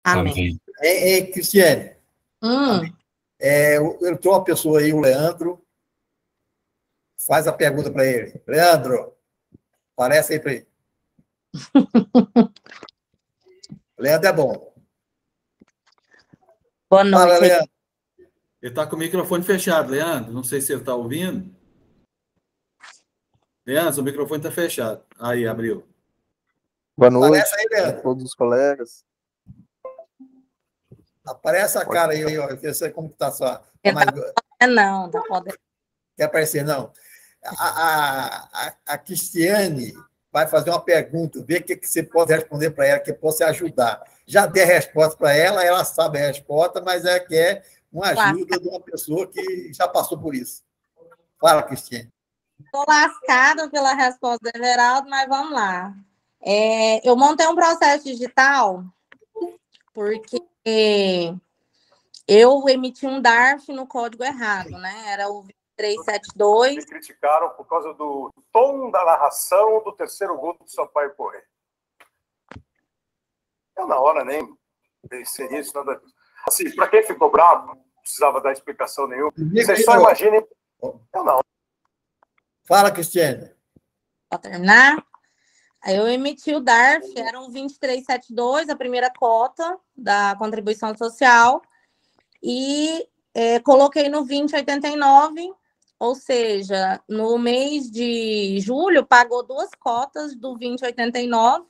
Amém. Amém. Cristiane, Hum. eu tenho uma pessoa aí, o Leandro. Faz a pergunta para ele. Leandro, aparece aí para ele. Leandro é bom. Boa noite. Fala, Leandro. Ele está com o microfone fechado, Leandro. Não sei se ele está ouvindo. Leandro, seu microfone está fechado. Aí, abriu. Boa noite Aparece aí, Leandro. a todos os colegas. Aparece a cara aí, ó. Eu sei como que tá só. Não, tá podendo. Quer aparecer, não? A Cristiane vai fazer uma pergunta, ver o que você pode responder para ela, que possa ajudar. Já dei a resposta para ela, ela sabe a resposta, mas quer uma ajuda de uma pessoa que já passou por isso. Fala, Cristiane. Estou lascada pela resposta do Everaldo, mas vamos lá. Eu montei um processo digital porque eu emiti um DARF no código errado, né? Era o 372. Me criticaram por causa do tom da narração do terceiro gol do Sampaio Corrêa. Eu, na hora, nem pensei nisso. Nada. Assim, para quem ficou bravo, não precisava dar explicação nenhuma. Vocês só imaginem. Eu não. Fala, Cristiane. Para terminar, aí eu emiti o DARF, era um 2372, a primeira cota da contribuição social, e coloquei no 2089, ou seja, no mês de julho, pagou 2 cotas do 2089,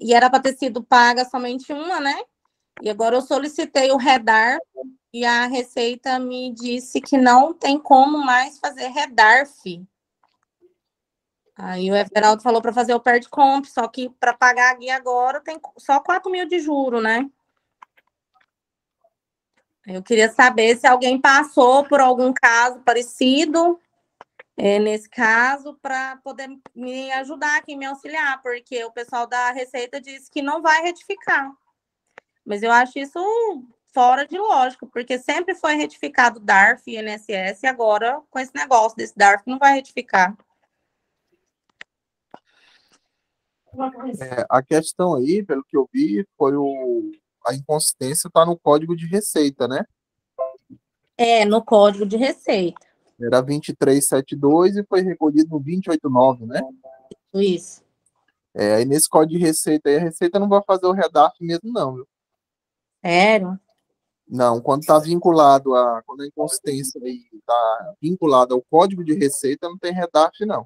e era para ter sido paga somente uma, né? E agora eu solicitei o REDARF, e a Receita me disse que não tem como mais fazer REDARF. Aí o Everaldo falou para fazer o PERDCOMP, só que para pagar a guia agora tem só 4 mil de juro, né? Eu queria saber se alguém passou por algum caso parecido, nesse caso, para poder me ajudar aqui, me auxiliar, porque o pessoal da Receita disse que não vai retificar. Mas eu acho isso fora de lógico, porque sempre foi retificado DARF e INSS, e agora, com esse negócio desse DARF, não vai retificar. A questão aí, pelo que eu vi, foi a inconsistência está no código de receita, né? No código de receita. Era 2372 e foi recolhido no 2089, né? Isso. Aí nesse código de receita aí, a Receita não vai fazer o REDARF mesmo, não, viu? Sério? Não, quando está vinculado quando a inconsistência aí está vinculada ao código de receita, não tem REDARF, não.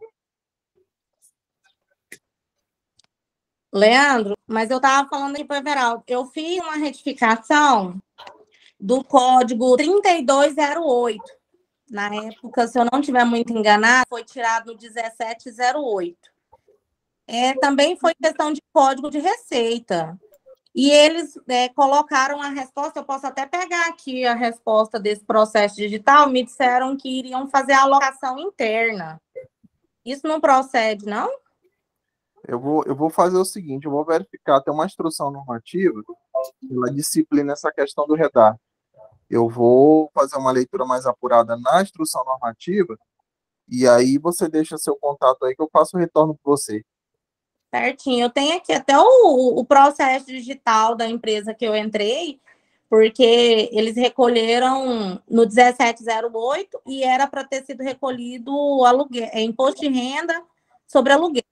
Leandro, mas eu estava falando aí para o Everaldo, eu fiz uma retificação do código 3208. Na época, se eu não estiver muito enganado, foi tirado no 1708. Também foi questão de código de receita. E eles colocaram a resposta, eu posso até pegar aqui a resposta desse processo digital, me disseram que iriam fazer a alocação interna. Isso não procede, não? Eu vou fazer o seguinte, eu vou verificar até uma instrução normativa, ela disciplina essa questão do REDARF. Eu vou fazer uma leitura mais apurada na instrução normativa, e aí você deixa seu contato aí que eu faço o retorno para você. Certinho. Eu tenho aqui até o processo digital da empresa que eu entrei, porque eles recolheram no 1708 e era para ter sido recolhido aluguel, imposto de renda sobre aluguel.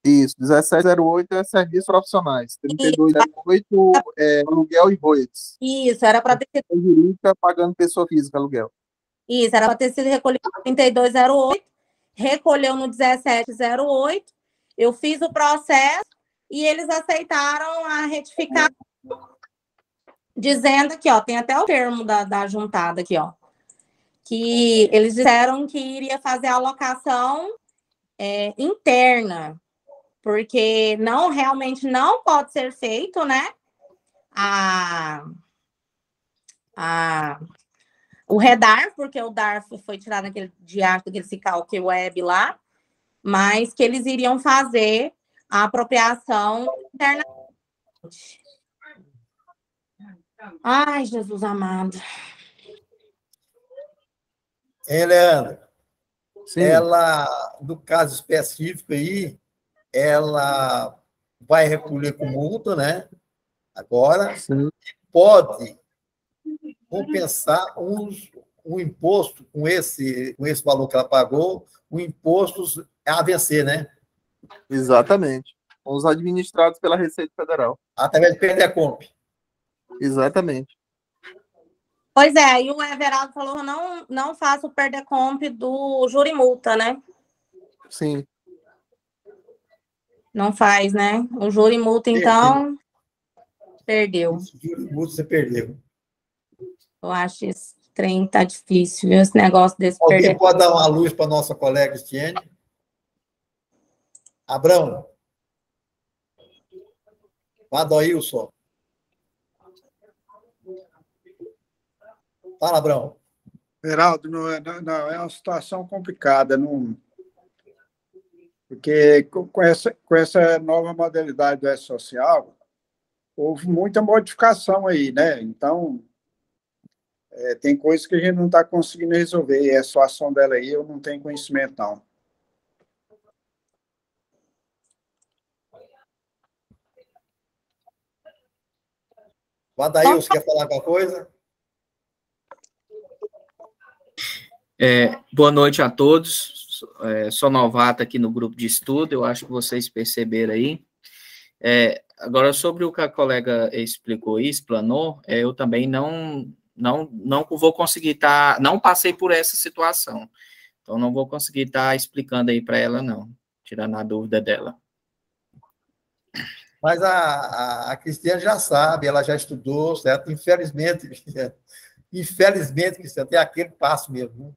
Isso, 1708 é serviços profissionais, 3208 é aluguel e royalties. Isso, era para ter sido jurídica pagando pessoa física aluguel. Isso, era para ter sido recolhido no 3208, recolheu no 1708, eu fiz o processo e eles aceitaram a retificação, dizendo aqui, ó, tem até o termo da juntada aqui, ó, que eles disseram que iria fazer a alocação interna, porque realmente não pode ser feito, né, o REDARF, porque o DARF foi tirado naquele diacho, daquele Cicalc web lá, mas que eles iriam fazer a apropriação internamente. Ai, Jesus amado. Leandro, Sim. ela, no caso específico aí, ela vai recolher com multa, né? Agora, Sim. pode compensar um imposto com esse valor que ela pagou, o imposto a vencer, né? Exatamente. Os administrados pela Receita Federal. Através de PROCONF. Exatamente. Pois é, aí o Everaldo falou, não faça o PERDECOMP do júri multa, né? Sim. Não faz, né? O júri multa, então, perdeu. Esse júri multa você perdeu. Eu acho esse trem tá difícil, viu? Esse negócio desse Alguém PERDECOMP. pode dar uma luz para a nossa colega Cristiane? Abrão. Adoilson. Fala, Abrão. Geraldo, não, é uma situação complicada, não, porque com essa nova modalidade do E-Social, houve muita modificação aí, né? Então, tem coisas que a gente não está conseguindo resolver, e a situação dela aí eu não tenho conhecimento, não. O Adailson quer falar alguma coisa? Boa noite a todos. Sou novato aqui no grupo de estudo, eu acho que vocês perceberam aí. Agora, sobre o que a colega explicou e explanou, eu também não vou conseguir estar, não passei por essa situação, então não vou conseguir estar explicando aí para ela, não, tirando a dúvida dela. Mas a Cristiane já sabe, ela já estudou, certo? Infelizmente, Cristiane, tem aquele passo mesmo.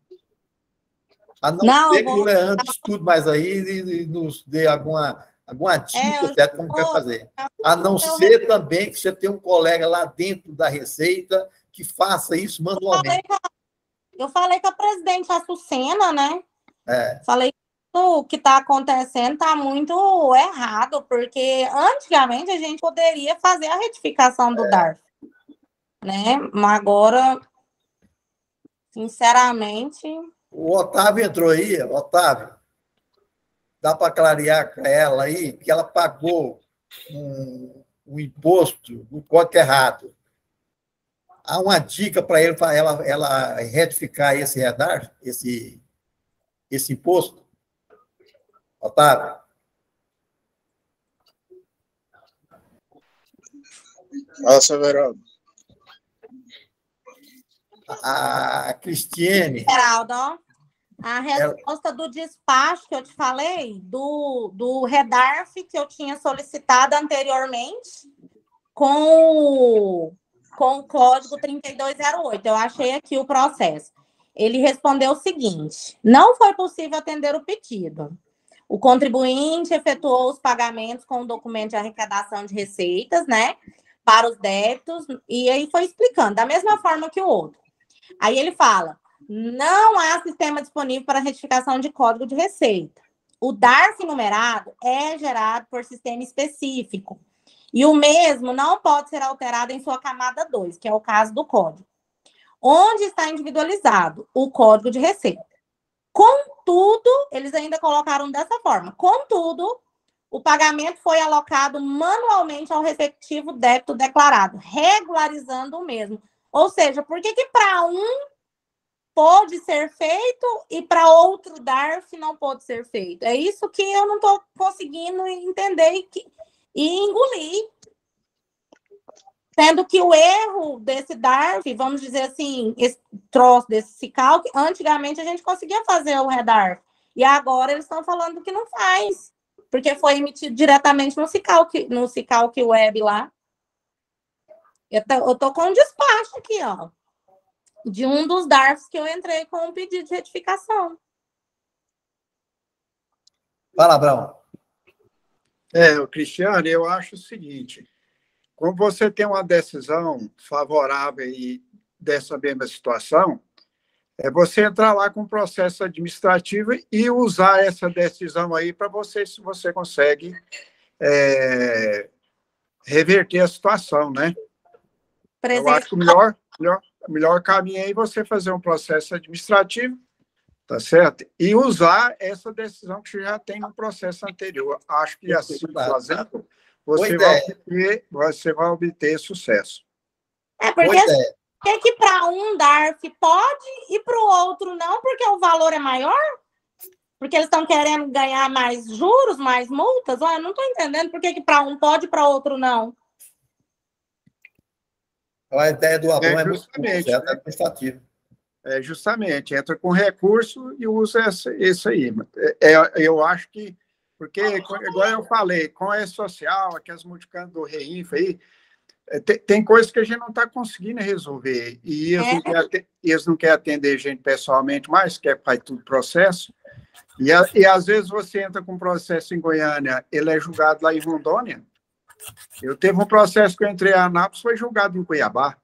A não ser que o Leandro estude mais aí e nos dê alguma dica, certo? Como quer fazer. A não ser também que você tenha um colega lá dentro da Receita que faça isso manualmente. Eu falei com a presidente Açucena, né? Falei que o que está acontecendo está muito errado, porque antigamente a gente poderia fazer a retificação do DARF, né? Mas agora, sinceramente... O Otávio entrou aí, Otávio. Dá para clarear para ela aí que ela pagou um imposto no código errado. Há uma dica para ela retificar esse redar, esse imposto? Otávio? Nossa, Veraldo. A Cristiane... Geraldo, ó, a resposta do despacho que eu te falei, do REDARF que eu tinha solicitado anteriormente, com o código 3208. Eu achei aqui o processo. Ele respondeu o seguinte: não foi possível atender o pedido. O contribuinte efetuou os pagamentos com o documento de arrecadação de receitas, né, para os débitos, e aí foi explicando, da mesma forma que o outro. Aí ele fala, não há sistema disponível para retificação de código de receita. O DARF numerado é gerado por sistema específico, e o mesmo não pode ser alterado em sua camada 2, que é o caso do código, onde está individualizado o código de receita. Contudo, eles ainda colocaram dessa forma, contudo, o pagamento foi alocado manualmente ao respectivo débito declarado, regularizando o mesmo. Ou seja, por que para um pode ser feito e para outro DARF não pode ser feito? É isso que eu não estou conseguindo entender e engolir. Sendo que o erro desse DARF, vamos dizer assim, esse troço desse CICALC, antigamente a gente conseguia fazer o REDARF. E agora eles estão falando que não faz, porque foi emitido diretamente no CICALC Web lá. Eu tô com um despacho aqui, ó, de um dos DARFs que eu entrei com um pedido de retificação. Fala, Abrão. Cristiane, eu acho o seguinte, como você tem uma decisão favorável aí dessa mesma situação, você entrar lá com o processo administrativo e usar essa decisão aí para você, se você consegue reverter a situação, né? Eu acho que o melhor caminho é você fazer um processo administrativo, tá certo? E usar essa decisão que já tem no processo anterior. Acho que assim fazendo, você vai obter sucesso. Porque é que para um DARF pode e para o outro não, porque o valor é maior? Porque eles estão querendo ganhar mais juros, mais multas? Olha, eu não estou entendendo por que para um pode e para outro não. A ideia do Abrão é muito justamente, certa, administrativa. Justamente, entra com recurso e usa isso aí. Eu acho que, porque, igual eu falei, com a social, aquelas multicando do REINF aí, tem coisas que a gente não está conseguindo resolver. E eles não querem atender gente pessoalmente mais, quer fazer tudo processo. E às vezes você entra com um processo em Goiânia, ele é julgado lá em Rondônia. Eu teve um processo que eu entrei em Anápolis, foi julgado em Cuiabá.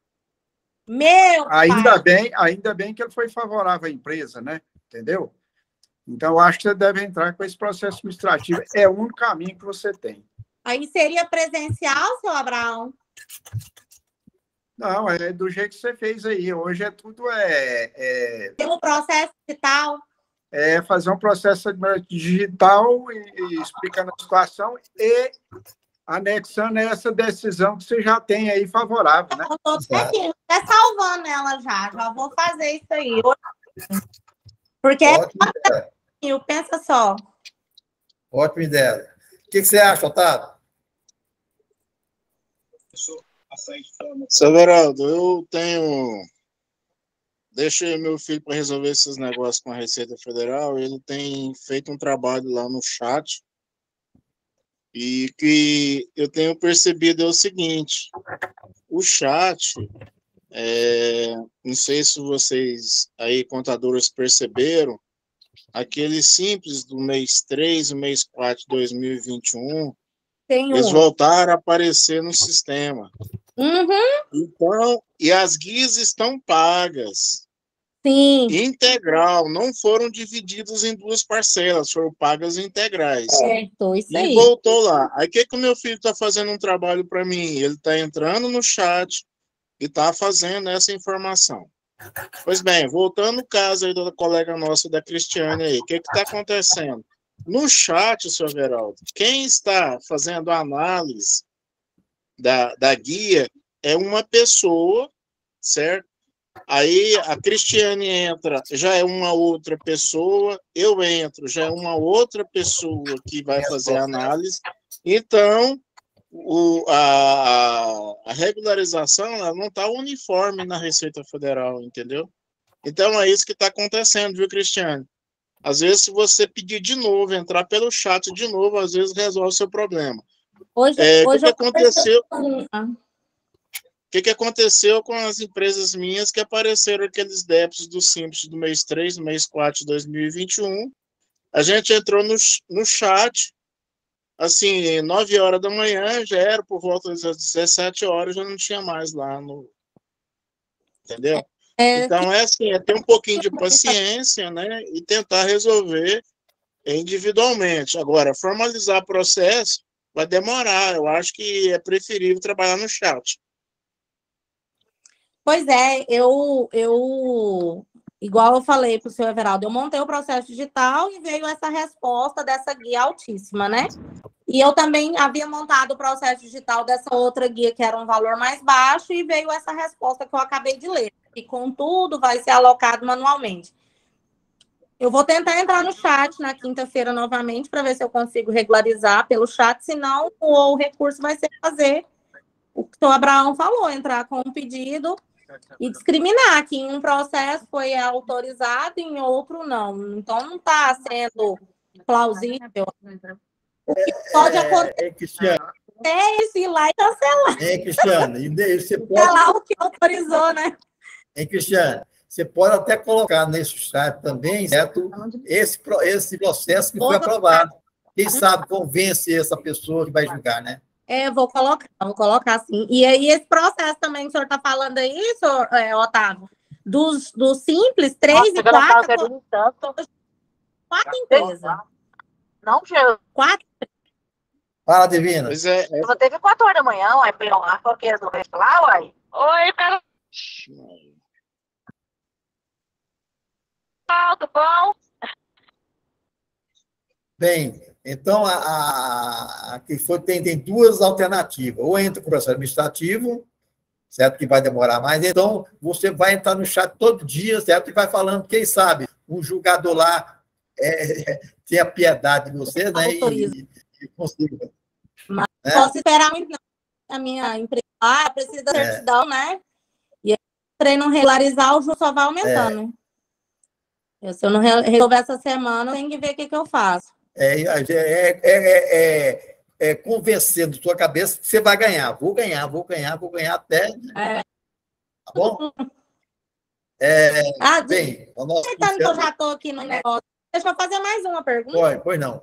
Ainda bem que ele foi favorável à empresa, né? Entendeu? Então, eu acho que você deve entrar com esse processo administrativo. É o único caminho que você tem. Aí seria presencial, seu Abraão? Não, é do jeito que você fez aí. Hoje é tudo... Tem um processo digital? Fazer um processo digital e explicando a situação e anexando essa decisão que você já tem aí favorável, né? Eu estou até salvando ela já vou fazer isso aí. Porque pensa só. Ótima ideia. O que você acha, Otávio? Seu Everaldo, deixei meu filho para resolver esses negócios com a Receita Federal, ele tem feito um trabalho lá no chat. E que eu tenho percebido é o seguinte, o chat, não sei se vocês aí, contadores, perceberam, aquele simples do mês 3 e mês 4 de 2021, eles voltaram a aparecer no sistema. Então, e as guias estão pagas. Sim. Integral, não foram divididos em duas parcelas, foram pagas integrais. Isso aí. E voltou lá. Aí o que o meu filho está fazendo um trabalho para mim? Ele está entrando no chat e está fazendo essa informação. Pois bem, voltando no caso aí da colega nossa, da Cristiane aí, o que está acontecendo? No chat, senhor Everaldo, quem está fazendo a análise da guia é uma pessoa, certo? Aí a Cristiane entra, já é uma outra pessoa, eu entro, já é uma outra pessoa que vai fazer a análise. Então, a regularização ela não está uniforme na Receita Federal, entendeu? Então, é isso que está acontecendo, viu, Cristiane? Às vezes, se você pedir de novo, entrar pelo chat de novo, às vezes resolve o seu problema. O que aconteceu? O que aconteceu com as empresas minhas que apareceram aqueles débitos do Simples do mês 3, do mês 4 de 2021? A gente entrou no chat, assim, 9 horas da manhã, já era por volta das 17 horas, já não tinha mais lá no... Entendeu? Então, assim, ter um pouquinho de paciência, né, e tentar resolver individualmente. Agora, formalizar processo vai demorar. Eu acho que é preferível trabalhar no chat. Pois é, igual eu falei para o seu Everaldo, eu montei o processo digital e veio essa resposta dessa guia altíssima, né? E eu também havia montado o processo digital dessa outra guia que era um valor mais baixo e veio essa resposta que eu acabei de ler. E contudo, vai ser alocado manualmente. Eu vou tentar entrar no chat na quinta-feira novamente para ver se eu consigo regularizar pelo chat, senão o recurso vai ser fazer o que o Abraão falou, entrar com um pedido e discriminar que em um processo foi autorizado e em outro não. Então, não está sendo plausível. O que pode acontecer é esse ir lá e cancelar. Cristiane, e você pode... Cancelar o que autorizou, né? Cristiane, você pode até colocar nesse chat também, certo? Esse processo que foi aprovado. Quem sabe convence essa pessoa que vai julgar, né? Vou colocar sim. E aí, esse processo também que o senhor está falando aí, senhor, Otávio, dos simples, 3 e 4, 4 empresas. Não, Gil. 4? Fala, Divina. Pois Só teve 4 horas da manhã, uai, pelo lá, porque do resto lá, uai. Oi, cara. Tudo bom? Bem, então, que foi, tem duas alternativas. Ou entra com o processo administrativo, certo? Que vai demorar mais. Então, você vai entrar no chat todo dia, certo? E vai falando, quem sabe, um julgador lá tenha piedade de você, né? E consiga. Mas não posso esperar muito, não. A minha empresa precisa da certidão, né? E aí, o treino regularizar, o juros só vai aumentando. Se eu não resolver essa semana, eu tenho que ver o que eu faço. Convencendo sua cabeça que você vai ganhar. Vou ganhar até. Tá bom? Bem, aproveitando que eu já estou aqui no negócio, deixa eu fazer mais uma pergunta. Pois não.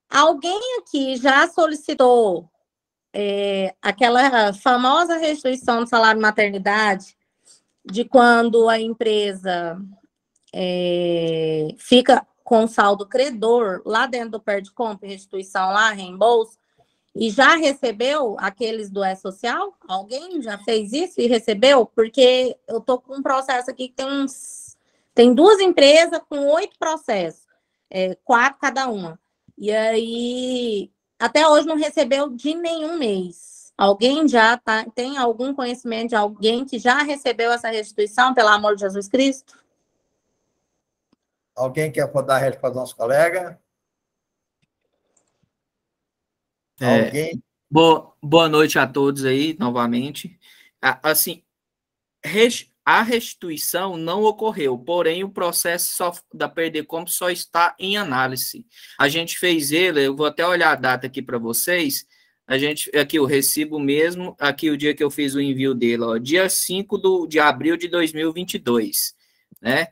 Alguém aqui já solicitou aquela famosa restituição do salário maternidade de quando a empresa fica com saldo credor lá dentro do Perdicomp, restituição lá, reembolso, e já recebeu aqueles do E-Social? Alguém já fez isso e recebeu? Porque eu estou com um processo aqui que tem duas empresas com 8 processos, 4 cada uma. E aí, até hoje não recebeu de nenhum mês. Alguém já tem algum conhecimento de alguém que já recebeu essa restituição, pelo amor de Jesus Cristo? Alguém quer dar a resposta do nosso colega? Alguém? Boa noite a todos aí, novamente. Assim, a restituição não ocorreu, porém o processo da Perdicomp só está em análise. A gente fez ele, eu vou até olhar a data aqui para vocês, aqui o recibo mesmo, aqui o dia que eu fiz o envio dele, ó, dia 5 de abril de 2022, né?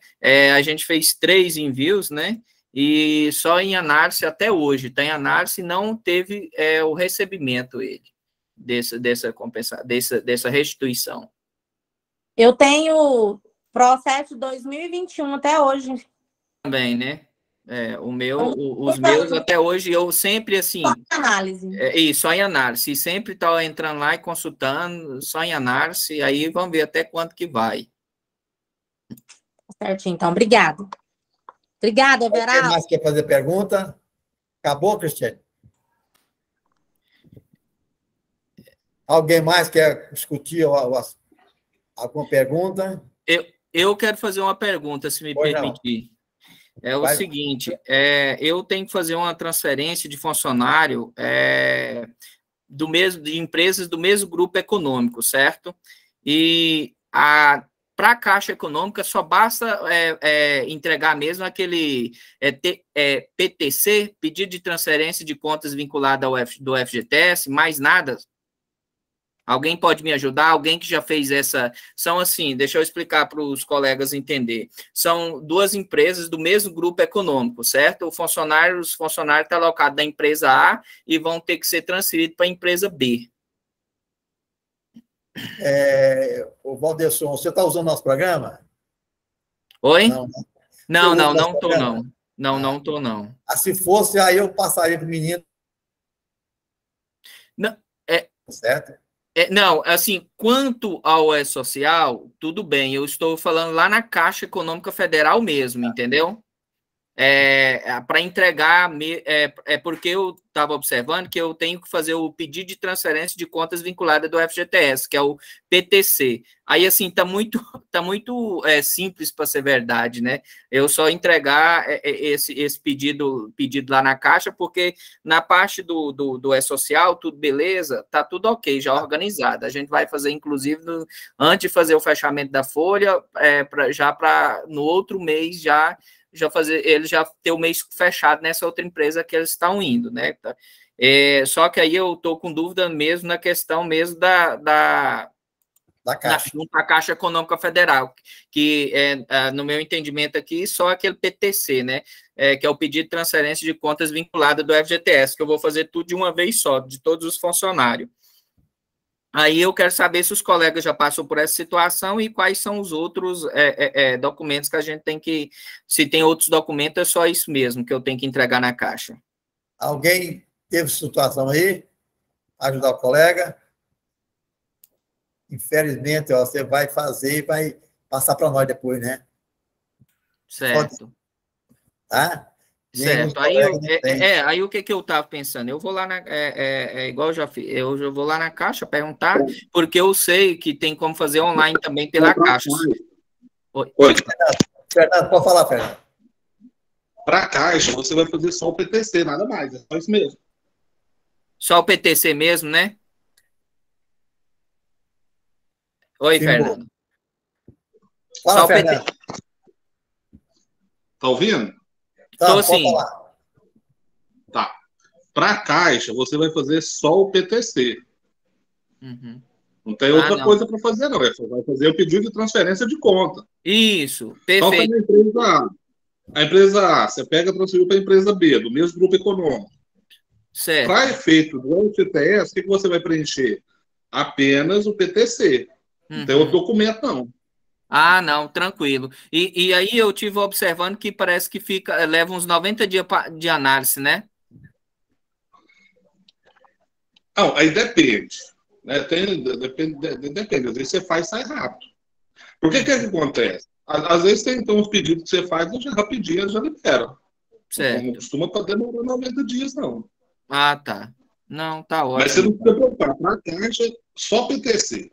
A gente fez 3 envios, né? E só em análise até hoje, está em análise, não teve o recebimento dessa restituição. Eu tenho processo de 2021 até hoje. Também, né? Os meus até hoje, eu sempre assim. Só em análise. Só em análise. E sempre está entrando lá e consultando, só em análise, aí vamos ver até quanto que vai. Certinho, então, obrigado. Obrigada, Everaldo. Quem mais quer fazer pergunta? Acabou, Cristiane? Alguém mais quer discutir alguma pergunta? Eu quero fazer uma pergunta, se me permitir. O seguinte, eu tenho que fazer uma transferência de funcionário de empresas do mesmo grupo econômico, certo? E para a Caixa Econômica só basta entregar mesmo aquele PTC, pedido de transferência de contas vinculada do FGTS, mais nada. Alguém pode me ajudar? Alguém que já fez essa... São assim, deixa eu explicar para os colegas entender. São 2 empresas do mesmo grupo econômico, certo? Os funcionários estão alocados na empresa A e vão ter que ser transferidos para a empresa B. O Valderson, você está usando nosso programa? Oi? Não, não estou, não. Não estou, não. Se fosse, aí eu passaria para o menino. Não, certo? Não, assim, quanto ao E-Social, tudo bem, eu estou falando lá na Caixa Econômica Federal mesmo, entendeu? Para entregar, porque eu estava observando que eu tenho que fazer o pedido de transferência de contas vinculadas do FGTS, que é o PTC. Aí, assim, tá muito simples para ser verdade, né? Eu só entregar esse pedido lá na Caixa, porque na parte do E-Social, tudo beleza, tá tudo ok, já organizado. A gente vai fazer, inclusive, antes de fazer o fechamento da folha, no outro mês já fazer, ele já ter o mês fechado nessa outra empresa que eles estão indo, né? Só que aí eu estou com dúvida mesmo na questão mesmo da Caixa. Da Caixa Econômica Federal, que no meu entendimento aqui, só aquele PTC, né? Que é o pedido de transferência de contas vinculada do FGTS, que eu vou fazer tudo de uma vez só, de todos os funcionários. Aí eu quero saber se os colegas já passou por essa situação e quais são os outros documentos que a gente tem que... Se tem outros documentos, é só isso mesmo que eu tenho que entregar na Caixa. Alguém teve situação aí? Ajudar o colega? Infelizmente, você vai fazer e vai passar para nós depois, né? Certo. Tá? Certo. Aí, aí o que que eu estava pensando? Eu vou lá igual eu já fiz, eu já vou lá na Caixa perguntar, porque eu sei que tem como fazer online também pela Caixa. Oi. Fernando, pode falar, Fernando. Para a Caixa, você vai fazer só o PTC, nada mais, é só isso mesmo. Só o PTC mesmo, né? Oi, Sim, Fernando. Fala, Só o Fernando. PT... Tá ouvindo? Tá, Tô pode sim. falar. Tá. Para a Caixa, você vai fazer só o PTC. Uhum. Não tem outra não. coisa para fazer, não. Você vai fazer o pedido de transferência de conta. Isso, Então, perfeito. tá na empresa A. A empresa A, você pega e transferiu para a empresa B, do mesmo grupo econômico. Certo. Para efeito do FTS, o que você vai preencher? Apenas o PTC. Não tem outro documento, não. Ah, não, tranquilo. E aí eu tive observando que parece que leva uns 90 dias de análise, né? Não, aí depende. Né? Depende. Às vezes você faz e sai rápido. Por que que acontece? Às vezes tem então, uns pedidos que você faz e já rapidinho já libera. Certo. Não costuma demorar 90 dias, não. Ah, tá. Não, tá ótimo. Mas você não precisa preocupar. Para a Caixa, só PTC.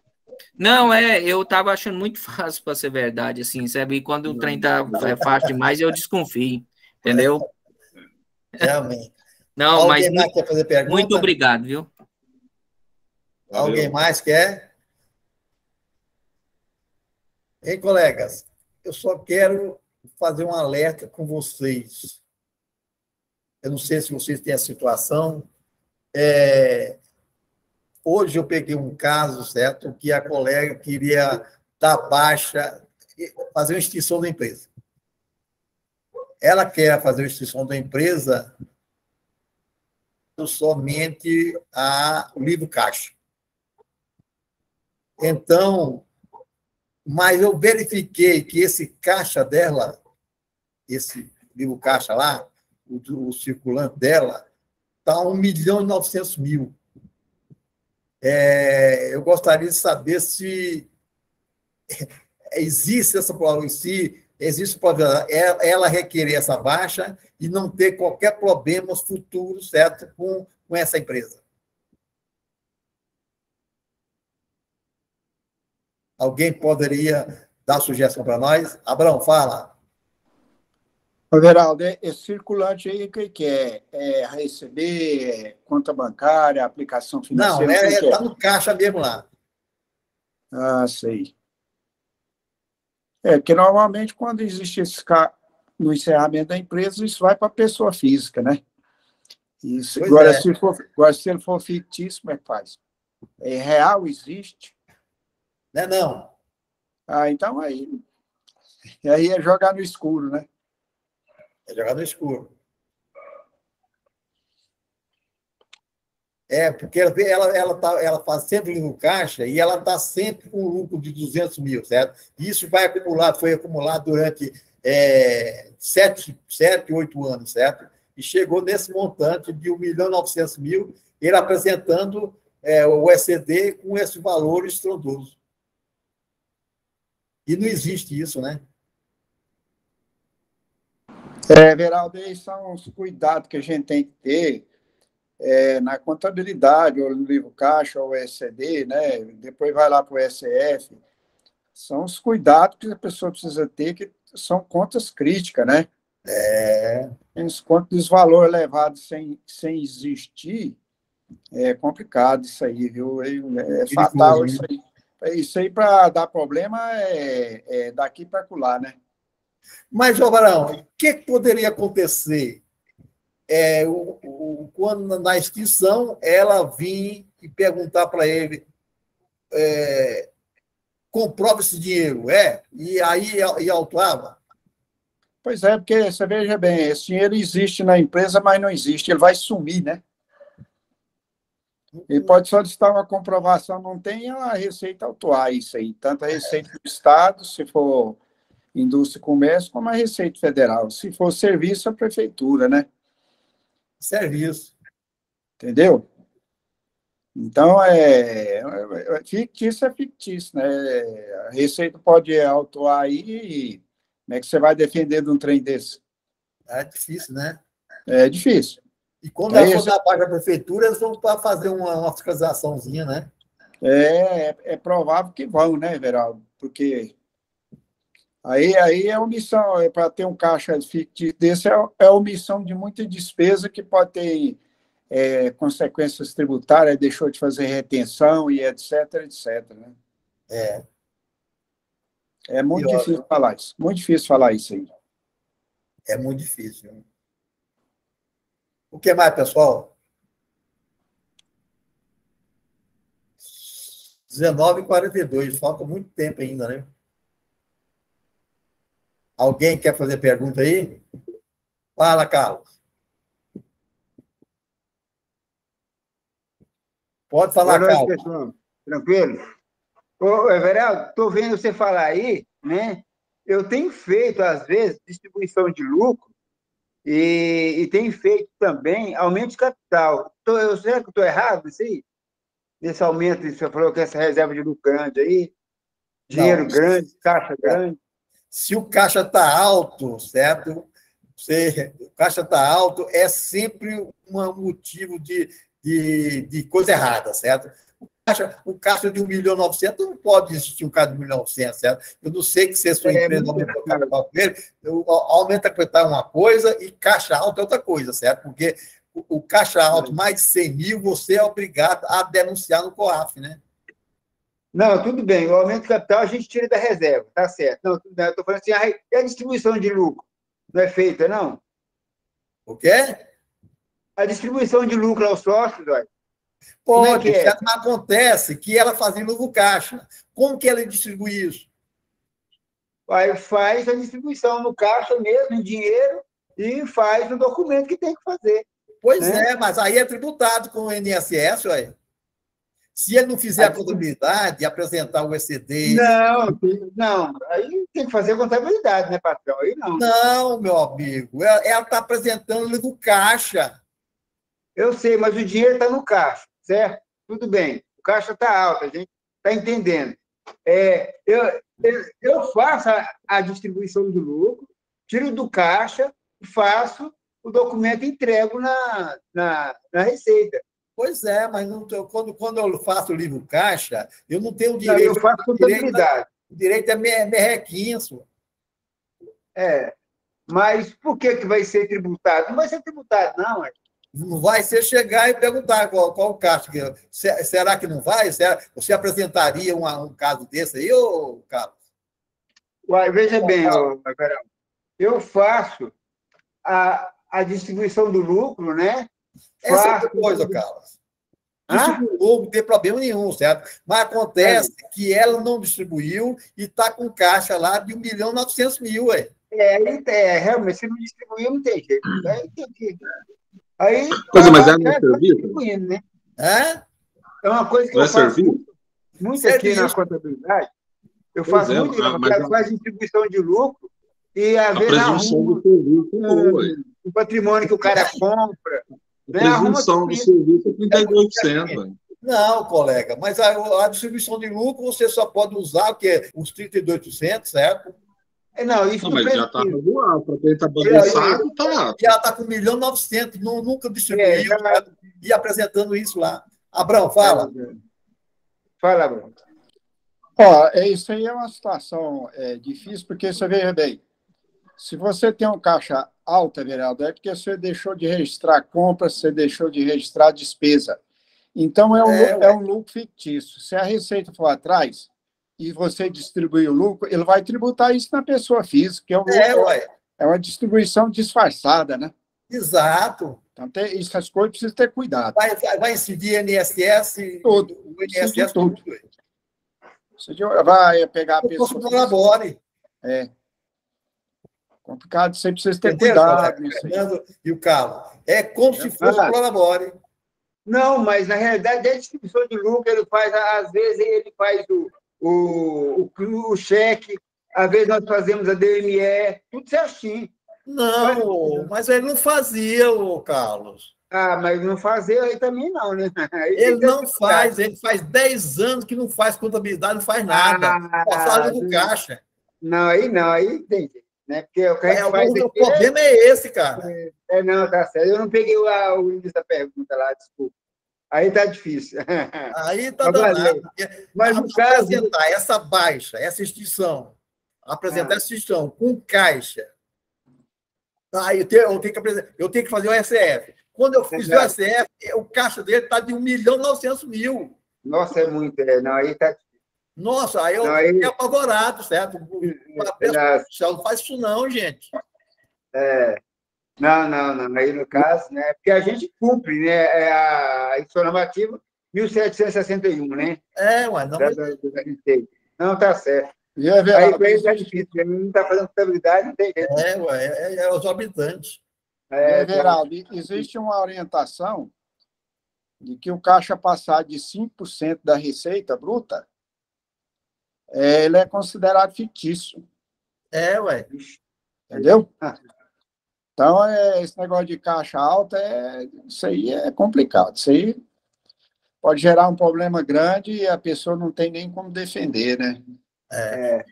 Não, eu tava achando muito fácil para ser verdade, assim, sabe? E quando o trem tá fácil demais, eu desconfio, entendeu? Realmente. Não, Alguém mas mais quer fazer pergunta? muito obrigado, viu? Alguém mais quer? Ei, colegas, eu só quero fazer um alerta com vocês. Eu não sei se vocês têm a situação. Hoje eu peguei um caso, certo, que a colega queria dar baixa, fazer uma extinção da empresa. Ela quer fazer a extinção da empresa somente o livro caixa. Então, mas eu verifiquei que esse caixa dela, esse livro caixa lá, o circulante dela, está 1.900.000. Eu gostaria de saber se existe essa se existe ela requerer essa baixa e não ter qualquer problema futuro, certo, com essa empresa. Alguém poderia dar sugestão para nós? Abrão, fala. Everaldo, esse circulante aí, o que é? É receber, conta bancária, aplicação financeira? Não, está no caixa mesmo lá. Ah, sei. Porque normalmente, quando existe esse no encerramento da empresa, isso vai para a pessoa física, né? Isso. Agora, se ele for fictício, como é que faz? É real, existe? Não. Ah, então aí é jogar no escuro, né? É jogar no escuro. Porque ela faz sempre no caixa e ela está sempre com um lucro de 200 mil, certo? Isso foi acumulado durante 7, 8 anos, certo? E chegou nesse montante de 1.900.000, ele apresentando o ECD com esse valor estrondoso. E não existe isso, né? Everaldo, esses são os cuidados que a gente tem que ter na contabilidade, ou no livro caixa, ou ECD, né? Depois vai lá para o ECF. São os cuidados que a pessoa precisa ter, que são contas críticas, né? Os contas dos valores elevados sem existir, é complicado isso aí, viu? É fatal isso aí. Isso aí, para dar problema, daqui para acolá, né? Mas, João, o que poderia acontecer quando, na extinção, ela vir e perguntar para ele comprova esse dinheiro, e aí autuava? Pois é, porque você veja bem, esse dinheiro existe na empresa, mas não existe, ele vai sumir, né? Ele pode solicitar uma comprovação, não tem a Receita autuar isso aí, tanto a Receita do Estado, se for indústria e comércio, como a Receita Federal. Se for serviço, a prefeitura, né? Serviço. Entendeu? Então, fictício é fictício, né? A Receita pode autuar aí, como é que você vai defender de um trem desse? É difícil, né? É difícil. E quando ela for da parte da prefeitura, eles vão para fazer uma fiscalizaçãozinha, né? É provável que vão, né, Everaldo? Porque aí é omissão, para ter um caixa fictício desse, é omissão de muita despesa que pode ter consequências tributárias, deixou de fazer retenção e etc, né? É muito difícil falar isso. Muito difícil falar isso aí. É muito difícil. O que mais, pessoal? 19h42, falta muito tempo ainda, né? Alguém quer fazer pergunta aí? Fala, Carlos. Pode falar, Boa noite, Carlos. pessoal. Tranquilo? Ô, Everaldo, estou vendo você falar aí, né? Eu tenho feito, às vezes, distribuição de lucro e tenho feito também aumento de capital. Será que eu estou errado nisso aí? Nesse aumento, você falou que essa reserva de lucro grande aí, dinheiro grande, caixa grande. Se o caixa está alto, certo? O caixa está alto, é sempre um motivo de coisa errada, certo? O caixa de 1.900.000 não pode existir um caixa de 1.900.000, certo? Eu não sei que se a sua empresa aumentou o capital com ele, aumenta o capital é uma coisa e caixa alto é outra coisa, certo? Porque o caixa alto, mais de 100 mil, você é obrigado a denunciar no COAF, né? Não, tudo bem. O aumento de capital a gente tira da reserva, tá certo. Não, tudo bem. Eu estou falando assim, e a distribuição de lucro? Não é feita, não? O quê? A distribuição de lucro aos sócios, olha. Pode, mas acontece que ela fazia novo caixa. Como que ela distribui isso? Aí faz a distribuição no caixa mesmo, em dinheiro, e faz o documento que tem que fazer. Pois é, mas aí é tributado com o INSS, ué. Se ele não fizer a contabilidade e apresentar o ECD... Não. Aí tem que fazer a contabilidade, né, patrão? Aí não. Não, meu amigo. Ela está apresentando ele no caixa. Eu sei, mas o dinheiro está no caixa, certo? Tudo bem. O caixa está alto, a gente está entendendo. Eu faço a distribuição do lucro, tiro do caixa, faço o documento e entrego na Receita. Pois é, mas não, quando eu faço o livro caixa, eu não tenho direito... Não, eu faço contabilidade. O direito é merrequinho. Mas por que vai ser tributado? Não vai ser tributado, não. Não vai ser chegar e perguntar qual o caixa. Será que não vai? Você apresentaria um caso desse aí, ô Carlos? Veja bem, eu faço a distribuição do lucro, né? Essa é outra coisa, Carlos. Distribuiu o lucro, não tem problema nenhum, certo? Mas acontece que ela não distribuiu e está com caixa lá de 1.900.000, ué. Realmente, se não distribuiu, não tem jeito. Aí mas é no serviço? Né? É uma coisa que eu faço muito aqui na contabilidade. Eu faço muito, faz distribuição de lucro e às vezes arrumo o patrimônio que o cara compra. A presunção do serviço é 32%. Não, colega, mas a distribuição de lucro você só pode usar o quê? Os 32%, certo? Isso não, mas já está regulado. Para quem está bagunçado, está. E ela está com 1.900.000, nunca distribuiu, e apresentando isso lá. Abrão, fala. Fala, Abrão. Isso aí é uma situação difícil, porque você veja bem, se você tem um caixa alto, Everaldo, é porque você deixou de registrar compra, você deixou de registrar despesa. Então, é um lucro fictício. Se a Receita for atrás e você distribuir o lucro, ele vai tributar isso na pessoa física, que é uma distribuição disfarçada, né? Exato. Então, essas coisas precisam ter cuidado. Vai incidir INSS, tudo. O INSS tudo. Você vai pegar a pessoa... colabore. Complicado, você precisa ter cuidado. Fernando e o Carlos. É como se fosse colabore. Não, mas na realidade é distribuição de lucro, ele faz, às vezes ele faz o cheque, às vezes nós fazemos a DME, tudo certinho. Não, mas ele não fazia, Carlos. Mas não fazer aí também não, né? Ele não faz, ele faz 10 anos que não faz contabilidade, não faz nada. Só faz do caixa. Não, aí tem. né? Porque o que a gente faz O aqui problema é esse, cara. não, tá certo. Eu não peguei o início da pergunta lá, desculpa. Aí tá difícil. Aí tá Mas danado. valeu. Mas no caso... Apresentar essa baixa, essa extinção, apresentar essa extinção com caixa. Aí eu tenho que fazer o SF. Quando eu fizer o SF, o caixa dele está de 1.900.000. Nossa, é muito. Não, aí tá... Nossa, aí eu fiquei apavorado, certo? O papel social não faz isso não, gente. Não. Aí, no caso, né? Porque a gente cumpre, né? A edição normativa 1761, né? Ué, não. Não, tá certo. E Everaldo, aí para ele tá difícil, ele não está fazendo contabilidade, não tem jeito. É os habitantes. Everaldo, existe uma orientação de que o caixa passar de 5% da receita bruta, ele é considerado fictício. Ué. Entendeu? Então, esse negócio de caixa alta, isso aí é complicado. Isso aí pode gerar um problema grande e a pessoa não tem nem como defender, né?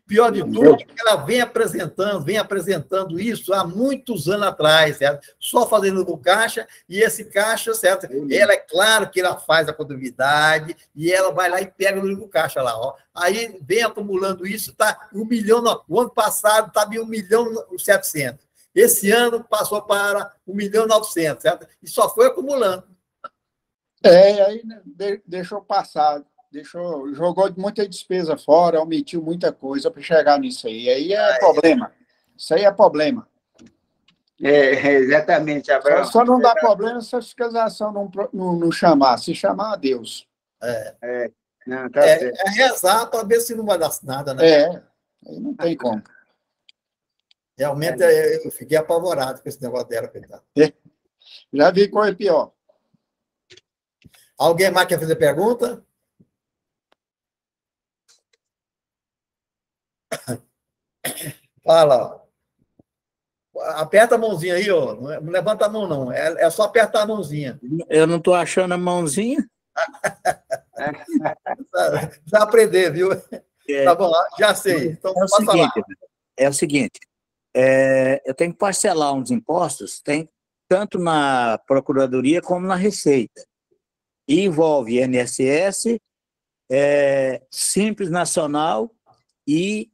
Pior de tudo, é que ela vem apresentando isso há muitos anos atrás, certo? Só fazendo com caixa, e esse caixa, certo? Ela, é claro que ela faz a contabilidade, e ela vai lá e pega no caixa lá, ó. Aí vem acumulando isso, tá 1 milhão, o ano passado estava em 1.700.000. Esse ano passou para 1.900.000, certo? E só foi acumulando. Aí deixou passar. Jogou muita despesa fora, omitiu muita coisa para chegar nisso aí. Aí é problema. Isso aí é problema. Exatamente, Abraão. Só não dá problema se a fiscalização não chamar. Se chamar, adeus. Não, tá certo. Rezar para ver se não vai dar nada, né? Aí não tem como. Realmente, eu fiquei apavorado com esse negócio dela, coitado. Já vi coisa pior. Alguém mais quer fazer pergunta? Fala. Aperta a mãozinha aí, ó. Não levanta a mão, não. É só apertar a mãozinha. Eu não estou achando a mãozinha. Precisa aprender, viu? Tá bom, já sei. Então, é o seguinte, eu tenho que parcelar uns impostos, tanto na Procuradoria como na Receita. E envolve INSS, Simples Nacional e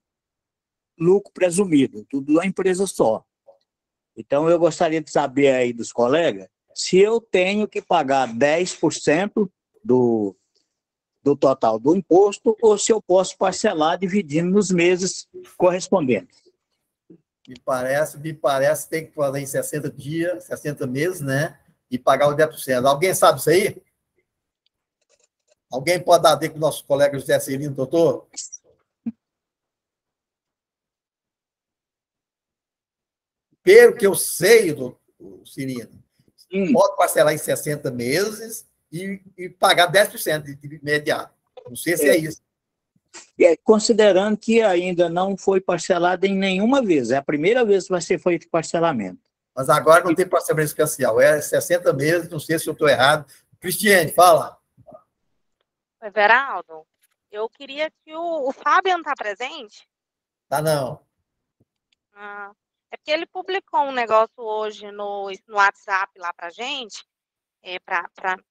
lucro presumido, tudo uma empresa só. Então, eu gostaria de saber aí dos colegas se eu tenho que pagar 10% do total do imposto ou se eu posso parcelar dividindo nos meses correspondentes. Me parece que tem que fazer em 60 dias, 60 meses, né? E pagar o 10%. Alguém sabe isso aí? Alguém pode dar dica para o nosso colega José Cirino, doutor? Pelo que eu sei, doutor Cirino, pode parcelar em 60 meses e pagar 10% de imediato. Não sei se é isso. Considerando que ainda não foi parcelado em nenhuma vez. É a primeira vez que vai ser feito parcelamento. Mas agora não tem parcelamento especial. É 60 meses, não sei se eu estou errado. Cristiane, fala. Everaldo, eu queria que o Fábio está presente. Tá não. É porque ele publicou um negócio hoje no WhatsApp lá para gente, não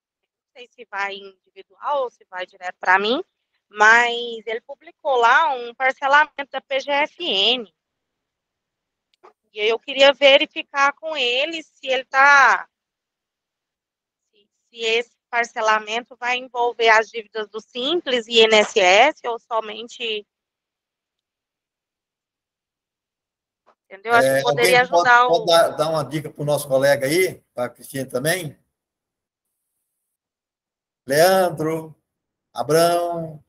sei se vai individual ou se vai direto para mim, mas ele publicou lá um parcelamento da PGFN. E eu queria verificar com ele se ele está... Se esse parcelamento vai envolver as dívidas do Simples e INSS ou somente... Entendeu? Acho que poderia ajudar pode dar uma dica para o nosso colega aí, para a Cristina também? Leandro, Abrão,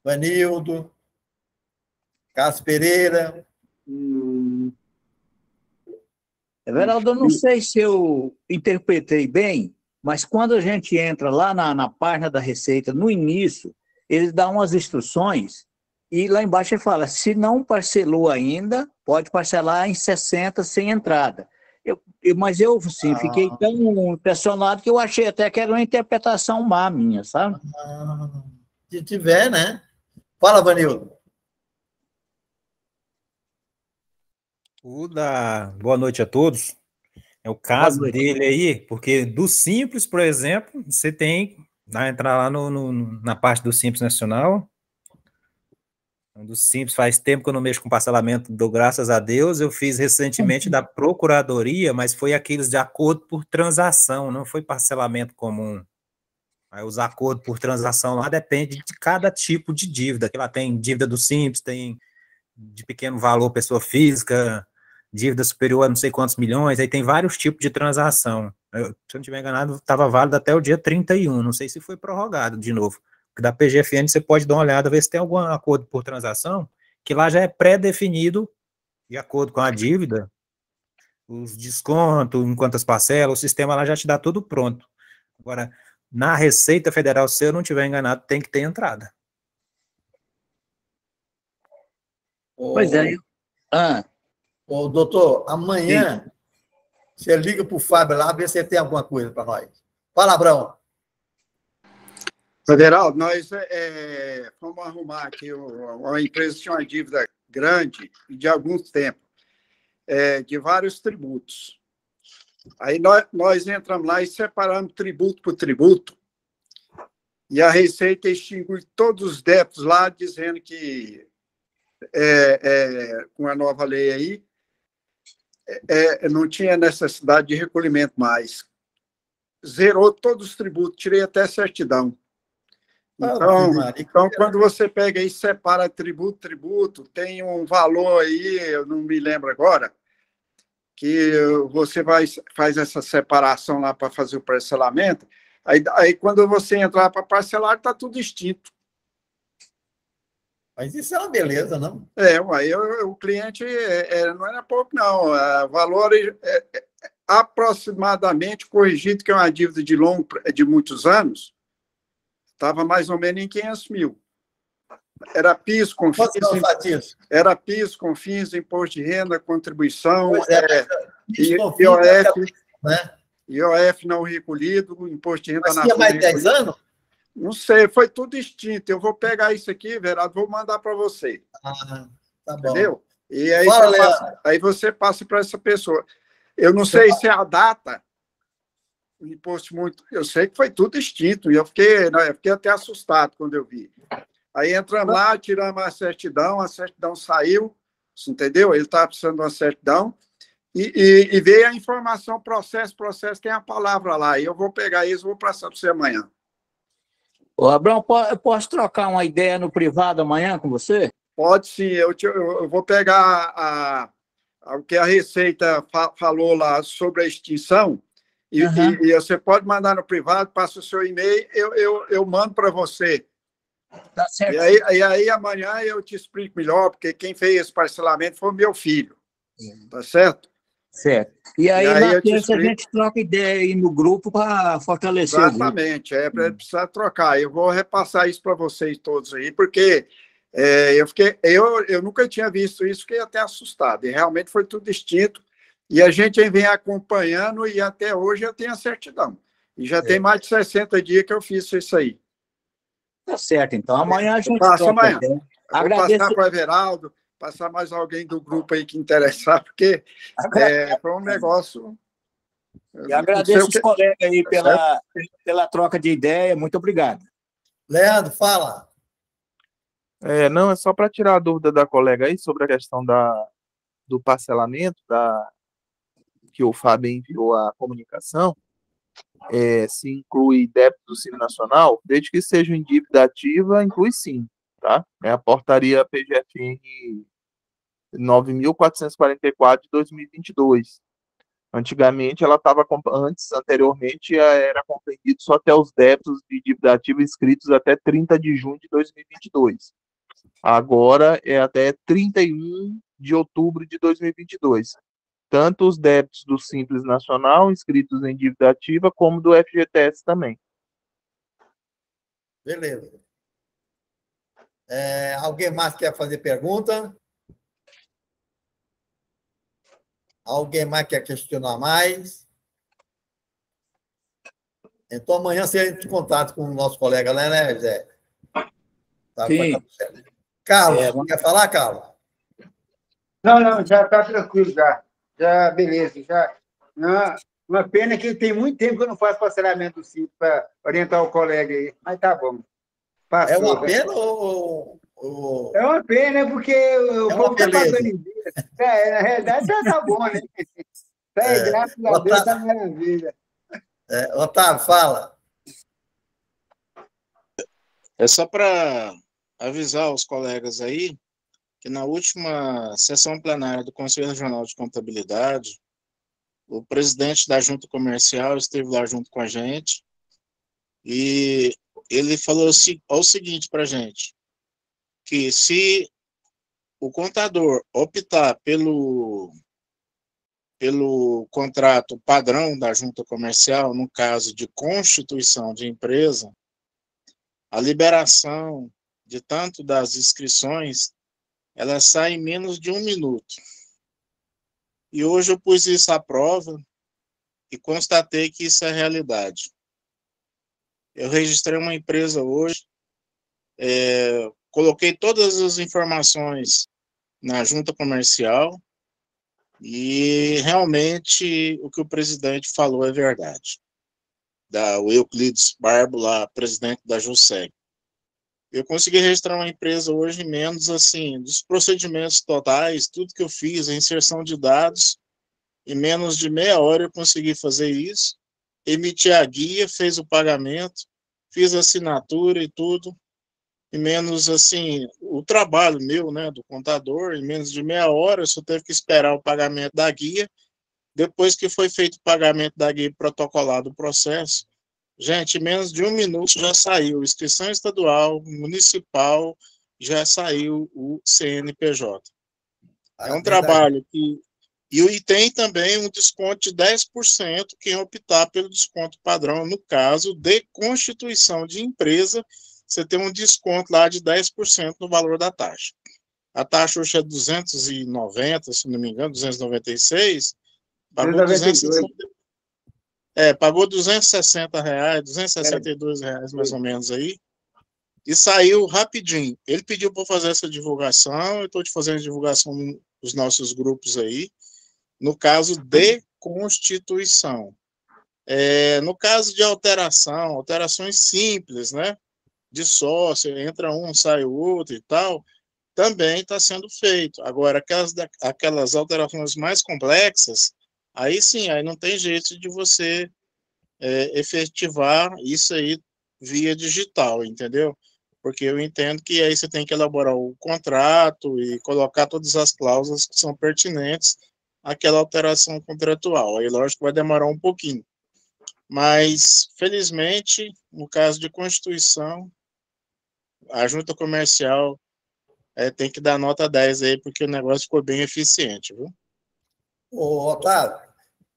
Vanildo, Cássio Pereira. Everaldo, eu não sei se eu interpretei bem, mas quando a gente entra lá na página da Receita, no início, ele dá umas instruções e lá embaixo ele fala, se não parcelou ainda, pode parcelar em 60 sem entrada. Mas eu, assim, fiquei tão impressionado que eu achei até que era uma interpretação má minha, sabe? Se tiver, né? Fala, Vanildo. Boa noite a todos. É o caso dele aí, porque do Simples, por exemplo, você tem, entrar lá na parte do Simples Nacional. Do Simples faz tempo que eu não mexo com parcelamento, dou graças a Deus. Eu fiz recentemente da Procuradoria, mas foi aqueles de acordo por transação, não foi parcelamento comum. Aí os acordos por transação lá depende de cada tipo de dívida, que lá tem dívida do Simples, tem de pequeno valor pessoa física, dívida superior a não sei quantos milhões, aí tem vários tipos de transação. Se eu não estiver enganado, estava válido até o dia 31, não sei se foi prorrogado de novo. Porque da PGFN você pode dar uma olhada, ver se tem algum acordo por transação, que lá já é pré-definido, de acordo com a dívida, os descontos, em quantas parcelas, o sistema lá já te dá tudo pronto. Agora, na Receita Federal, se eu não estiver enganado, tem que ter entrada. Pois é. Ô, doutor, amanhã você liga para o Fábio lá, ver se ele tem alguma coisa para nós. Fala, Abrão. Federal, nós vamos arrumar aqui, uma empresa tinha uma dívida grande de alguns tempos, de vários tributos. Aí nós entramos lá e separamos tributo por tributo, e a Receita extingue todos os débitos lá, dizendo que, com a nova lei aí, não tinha necessidade de recolhimento mais. Zerou todos os tributos, tirei até certidão. Então, quando você pega e separa tributo, tem um valor aí, eu não me lembro agora, que você faz essa separação lá para fazer o parcelamento, aí quando você entrar para parcelar, está tudo extinto. Mas isso é uma beleza, não? Aí o cliente não era pouco, não. O valor aproximadamente corrigido, que é uma dívida de muitos anos, estava mais ou menos em 500 mil. Era PIS, COFINS, imposto de renda, contribuição, IOF não recolhido, imposto de renda na tinha mais 10 anos? Não sei, foi tudo extinto. Eu vou pegar isso aqui, Verado, vou mandar para você. Tá bom. Entendeu? E aí, você passa para essa pessoa. Eu não sei se é a data, o imposto muito. Eu sei que foi tudo extinto, e eu fiquei até assustado quando eu vi. Aí entramos lá, tiramos a certidão saiu, entendeu? Ele estava precisando de uma certidão, e veio a informação, processo, tem a palavra lá, e eu vou pegar isso, vou passar para você amanhã. Ô, Abrão, eu posso trocar uma ideia no privado amanhã com você? Pode sim, eu vou pegar o que a Receita falou lá sobre a extinção, e você pode mandar no privado, passa o seu e-mail, eu mando para você. Tá certo. E aí amanhã eu te explico melhor, porque quem fez esse parcelamento foi o meu filho. Tá certo? Certo. E aí na terça a gente troca ideia aí no grupo para fortalecer Exatamente, o grupo. Precisa trocar. Eu vou repassar isso para vocês todos aí, porque eu nunca tinha visto isso, fiquei até assustado. E realmente foi tudo extinto. E a gente vem acompanhando e até hoje eu tenho a certidão. E já tem mais de 60 dias que eu fiz isso aí. Tá certo, então. Amanhã a gente passa amanhã. Vou passar para o Everaldo, passar mais alguém do grupo aí que interessar, porque foi um negócio... E agradeço os colegas aí pela troca de ideia. Muito obrigado. Leandro, fala. Não, é só para tirar a dúvida da colega aí sobre a questão do parcelamento, que o Fábio enviou a comunicação. Se inclui débito do Simples Nacional, desde que seja em dívida ativa, inclui sim, tá? É a portaria PGFN 9.444 de 2022. Antigamente, anteriormente, era compreendido só até os débitos de dívida ativa inscritos até 30 de junho de 2022. Agora é até 31 de outubro de 2022. Tanto os débitos do Simples Nacional, inscritos em dívida ativa, como do FGTS também. Beleza. Alguém mais quer fazer pergunta? Alguém mais quer questionar mais? Então, amanhã você entra em contato com o nosso colega, né, Zé? Sim. Carlos, quer falar, Carlos? Não, já está tranquilo, já. Já, beleza, já. Não, uma pena que tem muito tempo que eu não faço parcelamento do simples para orientar o colega aí, mas tá bom. Passou, É uma pena ou... É uma pena, porque o povo está pagando em dia. Na realidade, já tá bom, né? Graças a Deus, tá maravilha. Otávio, fala. É só para avisar os colegas aí que na última sessão plenária do Conselho Regional de Contabilidade, o presidente da Junta Comercial esteve lá junto com a gente e ele falou o seguinte para a gente, que se o contador optar pelo contrato padrão da Junta Comercial, no caso de constituição de empresa, a liberação de tanto das inscrições, ela sai em menos de 1 minuto. E hoje eu pus isso à prova e constatei que isso é realidade. Eu registrei uma empresa hoje, coloquei todas as informações na Junta Comercial e realmente o que o presidente falou é verdade. O Euclides Barbo, lá, presidente da JUSEG. Eu consegui registrar uma empresa hoje em menos, assim, dos procedimentos totais, tudo que eu fiz, a inserção de dados, em menos de meia hora eu consegui fazer isso, emiti a guia, fez o pagamento, fiz a assinatura e tudo, em menos, assim, o trabalho meu, né, do contador, em menos de meia hora, eu só teve que esperar o pagamento da guia. Depois que foi feito o pagamento da guia protocolado o processo, gente, em menos de 1 minuto já saiu inscrição estadual, municipal, já saiu o CNPJ. É um trabalho que... E tem também um desconto de 10% quem optar pelo desconto padrão. No caso de constituição de empresa, você tem um desconto lá de 10% no valor da taxa. A taxa hoje é 290, se não me engano, 296, pagou 260, pagou R$260, R$262 mais ou menos aí, e saiu rapidinho. Ele pediu para fazer essa divulgação, eu estou te fazendo a divulgação nos nossos grupos aí, no caso de constituição. No caso de alterações simples, né, de sócio, entra um, sai o outro e tal, também está sendo feito. Agora, aquelas alterações mais complexas, aí sim, aí não tem jeito de você efetivar isso aí via digital, entendeu? Porque eu entendo que aí você tem que elaborar o contrato e colocar todas as cláusulas que são pertinentes àquela alteração contratual. Aí, lógico, vai demorar um pouquinho. Mas, felizmente, no caso de Constituição, a Junta Comercial tem que dar nota 10 aí, porque o negócio ficou bem eficiente, viu? Ô, Otávio,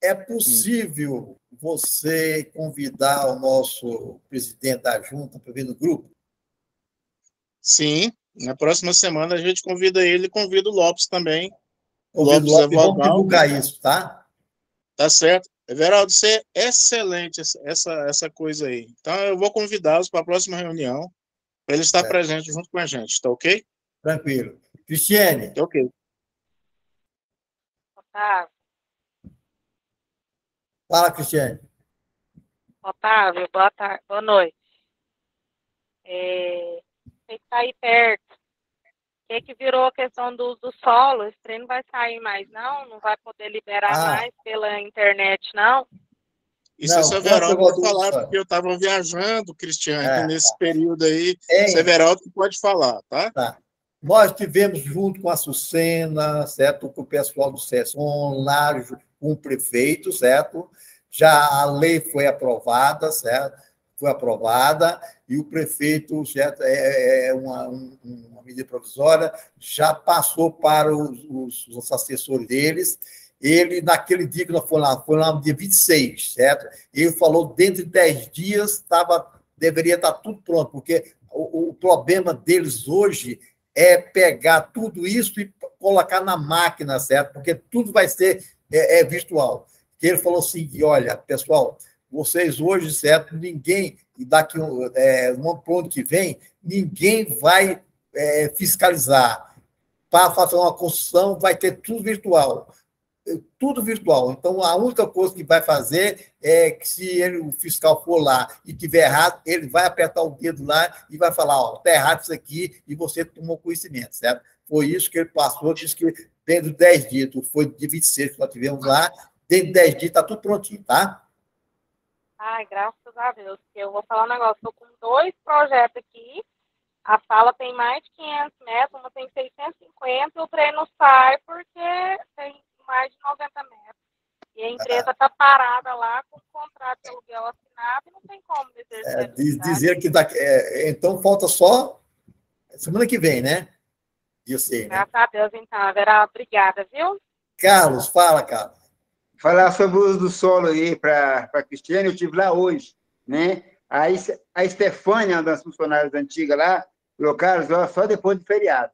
é possível você convidar o nosso presidente da Junta para vir no grupo? Sim, na próxima semana a gente convida ele e convida o Lopes também. O Lopes é vamos divulgar isso, tá? Tá certo. Everaldo, você é excelente essa coisa aí. Então, eu vou convidá-los para a próxima reunião, para ele estar presente junto com a gente, tá ok? Tranquilo. Cristiane. Tá ok. Otávio. Fala, Cristiane. Otávio, boa tarde, boa noite. Você está aí perto. O que virou a questão do solo? Esse trem não vai sair mais, não? Não vai poder liberar mais pela internet, não? Isso é Severaldo pode falar, porque eu estava viajando, Cristiane, nesse período aí. Severaldo pode falar, tá? Tá. Nós tivemos, junto com a Sucena, certo? Com o pessoal do SESCOM, lá com o prefeito, certo? Já a lei foi aprovada, certo? Foi aprovada, e o prefeito, certo? Uma medida provisória, já passou para os assessores deles. Ele, naquele dia que nós foi lá no dia 26, certo? Ele falou que dentro de 10 dias deveria estar tudo pronto, porque o problema deles hoje é pegar tudo isso e colocar na máquina, certo? Porque tudo vai ser virtual. Ele falou assim, olha, pessoal, vocês hoje, certo? Ninguém, daqui no ano que vem, ninguém vai fiscalizar. para fazer uma construção, vai ter tudo virtual. Tudo virtual. Então, a única coisa que vai fazer é que, se o fiscal for lá e tiver errado, ele vai apertar o dedo lá e vai falar, ó, está errado isso aqui, e você tomou conhecimento, certo? Foi isso que ele passou, disse que dentro de 10 dias, foi de 26 que nós tivemos lá, dentro de 10 dias está tudo prontinho, tá? Ai, graças a Deus. Eu vou falar um negócio, estou com 2 projetos aqui, a sala tem mais de 500 metros, uma tem 650, e o trem não sai porque tem mais de 90 metros. E a empresa está parada lá com o contrato de aluguel assinado e não tem como dizer que então falta só semana que vem, né? Eu sei, né? Graças a Deus, então, Vera, obrigada, viu? Carlos, fala, Carlos. Falar sobre o uso do solo aí para a Cristiane, eu estive lá hoje, né? Aí a Estefânia, uma das funcionárias antigas lá, falou, Carlos, só depois do feriado.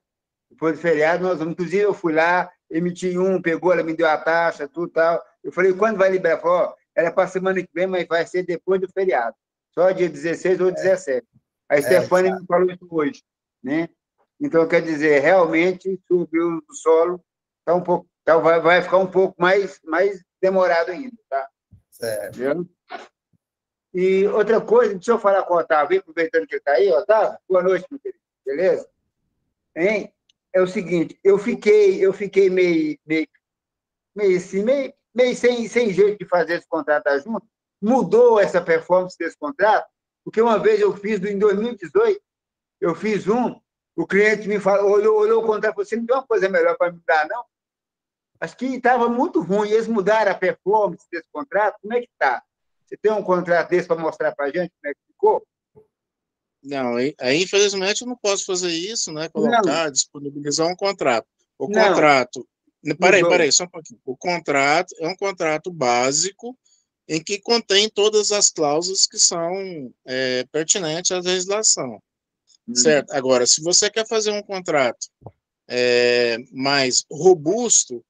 Depois do feriado, inclusive eu fui lá, emiti pegou, ela me deu a taxa, tudo tal. Eu falei, quando vai liberar? Falou, era para a semana que vem, mas vai ser depois do feriado. Só dia 16 ou 17. A Estefânia me falou isso hoje, né? Então, quer dizer, realmente, sobre o solo, tá um pouco, vai ficar um pouco mais demorado ainda, tá? Certo. Entendeu? E outra coisa, deixa eu falar com o Otávio, aproveitando que ele está aí, Otávio, boa noite, meu querido, beleza? Hein? É o seguinte, eu fiquei meio sem jeito de fazer esse contrato da junta. Mudou essa performance desse contrato, porque uma vez eu fiz, em 2018, eu fiz o cliente me falou, olhou o contrato e falou, você não tem uma coisa melhor para me dar, não? Acho que estava muito ruim, eles mudaram a performance desse contrato, como é que está? Você tem um contrato desse para mostrar para a gente como é que ficou? Não, aí, infelizmente eu não posso fazer isso, né? Colocar, disponibilizar um contrato. O contrato. Peraí, só um pouquinho. O contrato é um contrato básico em que contém todas as cláusulas que são pertinentes à legislação. Certo? Agora, se você quer fazer um contrato mais robusto, o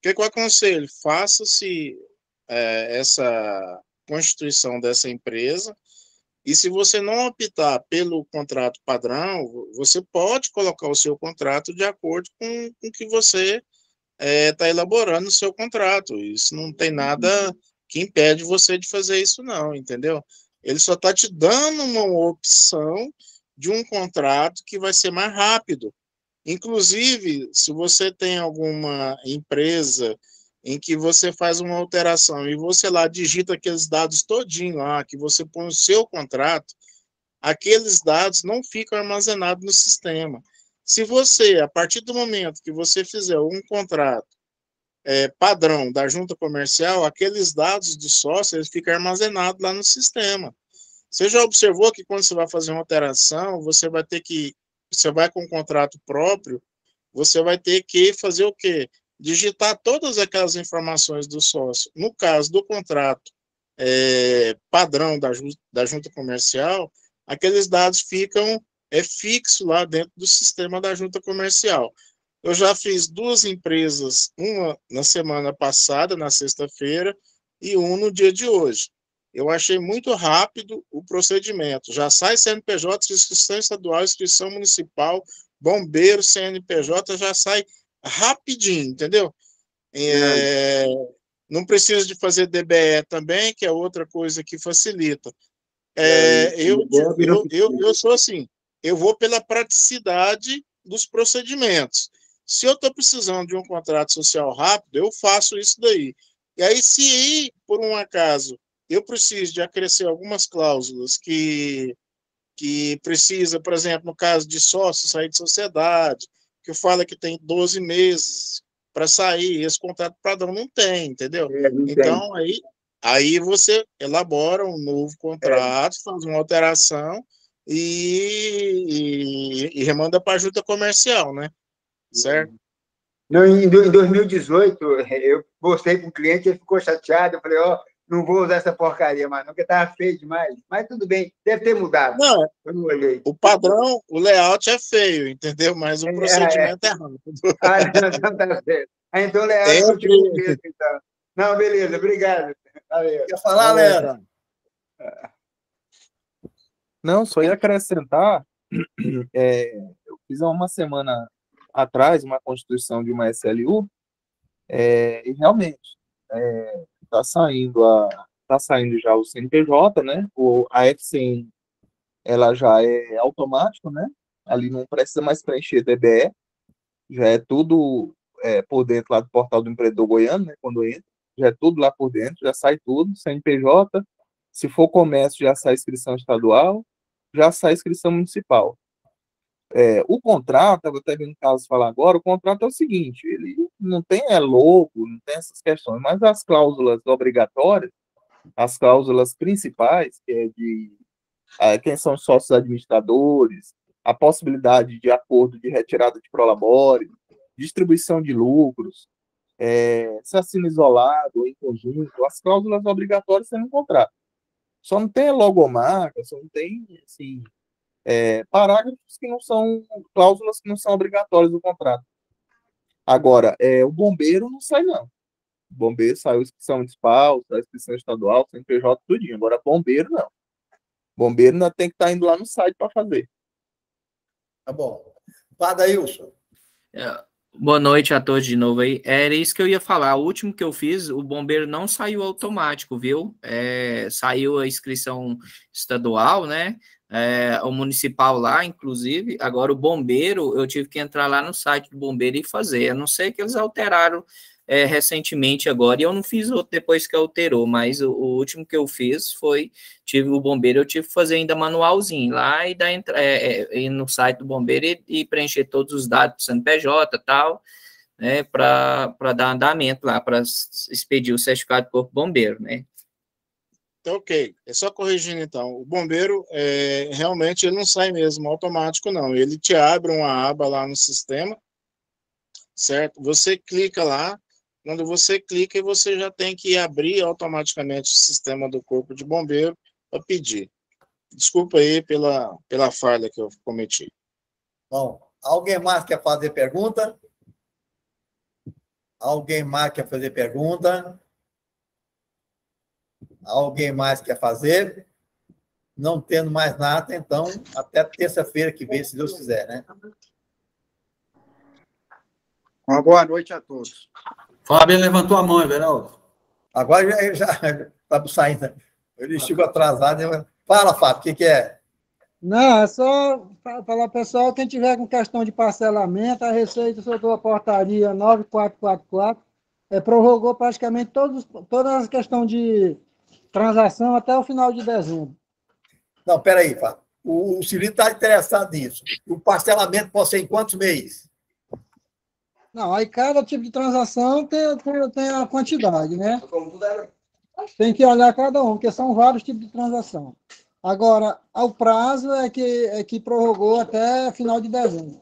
que eu aconselho? Faça-se essa constituição dessa empresa. E se você não optar pelo contrato padrão, você pode colocar o seu contrato de acordo com o que você está elaborando no seu contrato. Isso não tem nada que impede você de fazer isso, não, entendeu? Ele só está te dando uma opção de um contrato que vai ser mais rápido. Inclusive, se você tem alguma empresa em que você faz uma alteração e você lá digita aqueles dados todinho lá, que você põe o seu contrato, aqueles dados não ficam armazenados no sistema. Se você, a partir do momento que você fizer um contrato padrão da junta comercial, aqueles dados do sócio, eles ficam armazenados lá no sistema. Você já observou que quando você vai fazer uma alteração, você vai com um contrato próprio, você vai ter que fazer o quê? Digitar todas aquelas informações do sócio. No caso do contrato padrão da junta comercial, aqueles dados ficam fixos lá dentro do sistema da junta comercial. Eu já fiz 2 empresas, uma na semana passada, na sexta-feira, e uma no dia de hoje. Eu achei muito rápido o procedimento. Já sai CNPJ, inscrição estadual, inscrição municipal, bombeiro, CNPJ, já sai rapidinho, entendeu? Não precisa de fazer DBE também, que é outra coisa que facilita. Eu sou assim, eu vou pela praticidade dos procedimentos. Se eu estou precisando de um contrato social rápido, eu faço isso daí. E aí, se por um acaso eu preciso de acrescer algumas cláusulas que precisa, por exemplo, no caso de sócio sair de sociedade, que fala que tem 12 meses para sair, esse contrato padrão não tem, entendeu? Então, aí você elabora um novo contrato, faz uma alteração e remanda para a junta comercial, né? Certo? Não, em 2018, eu mostrei para o cliente, ele ficou chateado, eu falei, não vou usar essa porcaria mais, não, porque estava feio demais. Mas tudo bem, deve ter mudado. Não, o padrão, o layout é feio, entendeu? Mas o procedimento é rápido. Não tá certo. Então o layout continua mesmo, então. Não, beleza, obrigado. Valeu. Quer falar, Léo? Não, só ia acrescentar, eu fiz há uma semana atrás, uma constituição de uma SLU, e realmente está saindo já o CNPJ, né? A FCN, ela já é automático, né? Ali não precisa mais preencher DBE, já é tudo por dentro lá do portal do empreendedor goiano, né? Quando entra, já é tudo lá por dentro, já sai tudo, CNPJ, se for comércio já sai inscrição estadual, já sai inscrição municipal. O contrato, eu vou até ver no caso falar agora, o contrato é o seguinte, ele não tem logo, não tem essas questões, mas as cláusulas obrigatórias, as cláusulas principais, que é de quem são os sócios administradores, a possibilidade de acordo de retirada de prolabore, distribuição de lucros, se assina isolado ou em conjunto, as cláusulas obrigatórias têm no contrato. Só não tem logomarca, só não tem, assim, parágrafos que não são, cláusulas que não são obrigatórias do contrato. Agora, o bombeiro não sai, não. O bombeiro saiu inscrição municipal, saiu inscrição estadual, CNPJ, tudinho. Agora, bombeiro não. Bombeiro ainda tem que estar indo lá no site para fazer. Tá bom. Padailson. Boa noite a todos de novo aí. Era isso que eu ia falar. O último que eu fiz, o bombeiro não saiu automático, viu? Saiu a inscrição estadual, né? O municipal lá, inclusive. Agora, o bombeiro, eu tive que entrar lá no site do bombeiro e fazer. Eu não sei que eles alteraram recentemente agora, e eu não fiz outro depois que alterou, mas o último que eu fiz foi, o bombeiro, eu tive que fazer ainda manualzinho lá e ir no site do bombeiro e preencher todos os dados do CNPJ e tal, né, para dar andamento lá, para expedir o certificado do Corpo Bombeiro, né. Ok, é só corrigindo então. O bombeiro, realmente, ele não sai mesmo automático, não. Ele te abre uma aba lá no sistema, certo? Você clica lá, quando você clica, você já tem que abrir automaticamente o sistema do Corpo de Bombeiro para pedir. Desculpa aí pela falha que eu cometi. Bom, alguém mais quer fazer pergunta? Alguém mais quer fazer pergunta? Alguém mais quer fazer? Não tendo mais nada, então, até terça-feira que vem, se Deus quiser, né? Uma boa noite a todos. Fábio levantou a mão, Everaldo. Agora já está saindo. Ele chegou atrasado. Fala, Fábio, o que é? Não, é só falar, pessoal, quem tiver com questão de parcelamento, a Receita soltou a portaria 9444, prorrogou praticamente toda a questão de transação até o final de dezembro. Não, peraí, Fábio. O Cirilo está interessado nisso. O parcelamento pode ser em quantos meses? Não, aí cada tipo de transação tem a quantidade, né? Tem que olhar cada um, porque são vários tipos de transação. Agora, o prazo é que prorrogou até final de dezembro.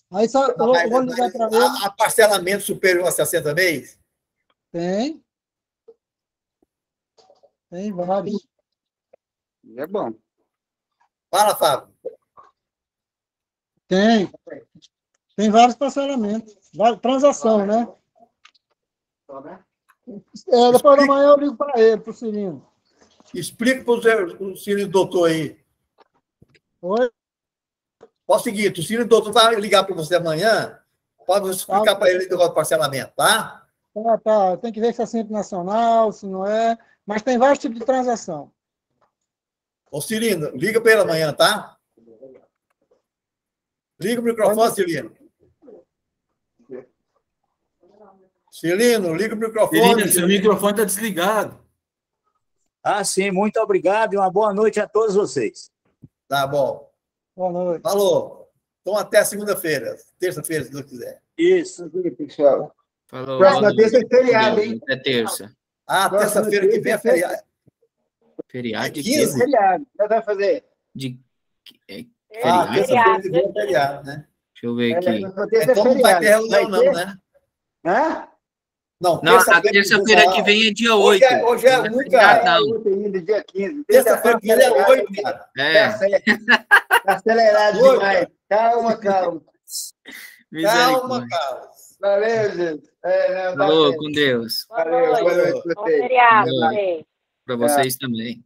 Aí só eu vou ligar para ele. Há parcelamento superior a 60 meses? Tem. Tem vários. É bom. Fala, Fábio. Tem. Tem vários parcelamentos. Transação, né? Depois da manhã eu ligo para ele, para o Cirino. Explica para o Cirino doutor aí. Oi? É o seguinte, o Cirino doutor vai ligar para você amanhã, pode explicar para ele o negócio do parcelamento, tá? Tá. Tem que ver se é sempre nacional, se não é. Mas tem vários tipos de transação. Ô, Cirino, liga para ele amanhã, tá? Liga o microfone, Cirino. Cirino, liga o microfone. Cirino, seu microfone está desligado. Sim, muito obrigado e uma boa noite a todos vocês. Tá bom. Boa noite. Falou. Então, até segunda-feira. Terça-feira, se Deus quiser. Isso, pessoal. Falou. Próxima terça é feriado, hein? É terça. Terça-feira que vem é feriado. Feriado de 15? Feriado. O que vai fazer? Feriado? Terça-feira que vem é feriado, né? Deixa eu ver aqui. Então não vai ter reunião, não, né? Hã? Não, a terça-feira que vem é dia 8. Hoje é 1, cara. Dia 15. Terça-feira que vem é 8, cara. Tá acelerado demais. Calma. Calma. Valeu, gente. Falou, com Deus. Valeu. Bom feriado. Para vocês também.